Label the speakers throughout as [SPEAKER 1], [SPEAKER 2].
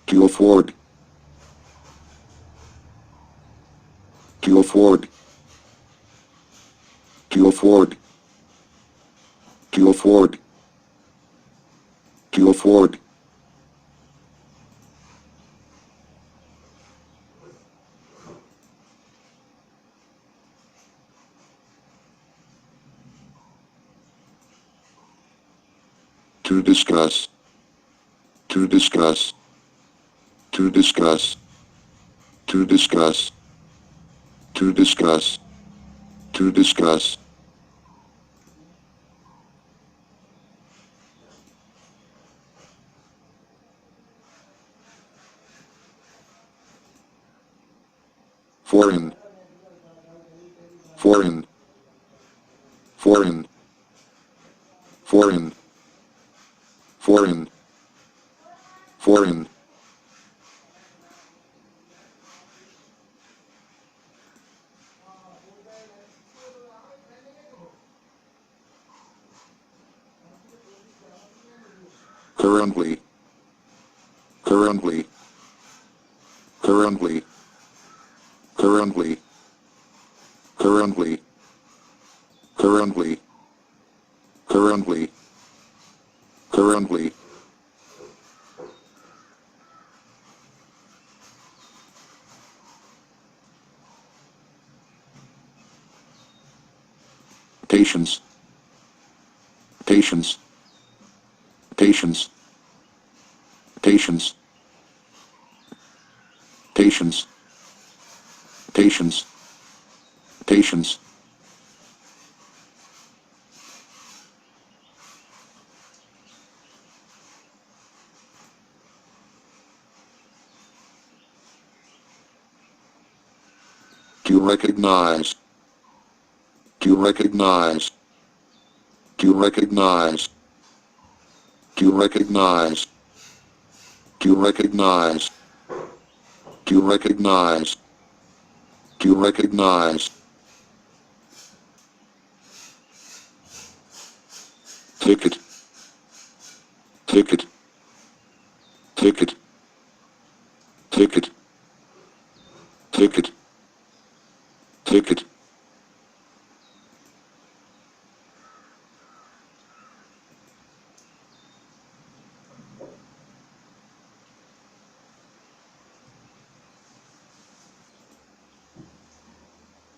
[SPEAKER 1] To afford. To afford. To afford. To afford. To afford. To discuss. To discuss. To discuss. To discuss. To discuss. To discuss. Foreign. Foreign. Foreign. Foreign. Foreign. Foreign. Currently. Currently. Currently. Currently. Currently. Currently. Currently. Currently. Patience. Patience. Patience. Patience. Patience. Patience. Patience. To recognize. To recognize. To recognize. To recognize. To recognize. To recognize. To recognize. Ticket. Ticket. Ticket. Ticket. Ticket. Ticket.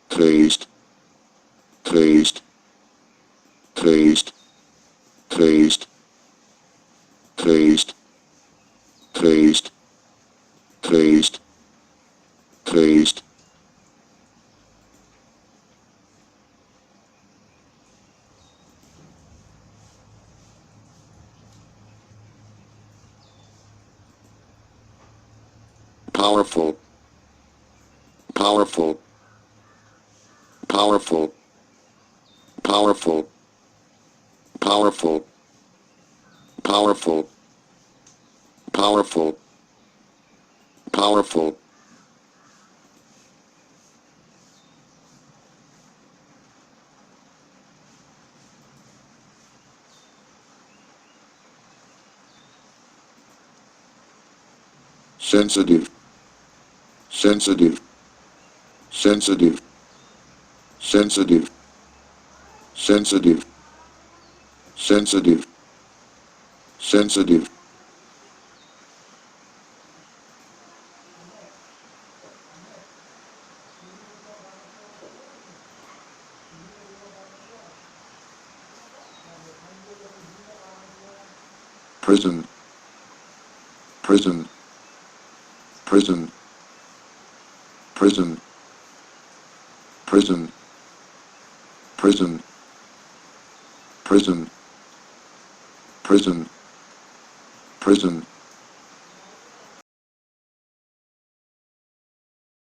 [SPEAKER 1] Taste. Taste. Taste. Taste. Taste. Taste. Taste. Taste. Powerful. Powerful. Powerful. Powerful. Powerful. Powerful. Powerful. Powerful. Sensitive. Sensitive. Sensitive. Sensitive. Sensitive. Sensitive. Sensitive. Prison. Prison. Prison. Prison. Prison. Prison. Prison. Prison. Prison.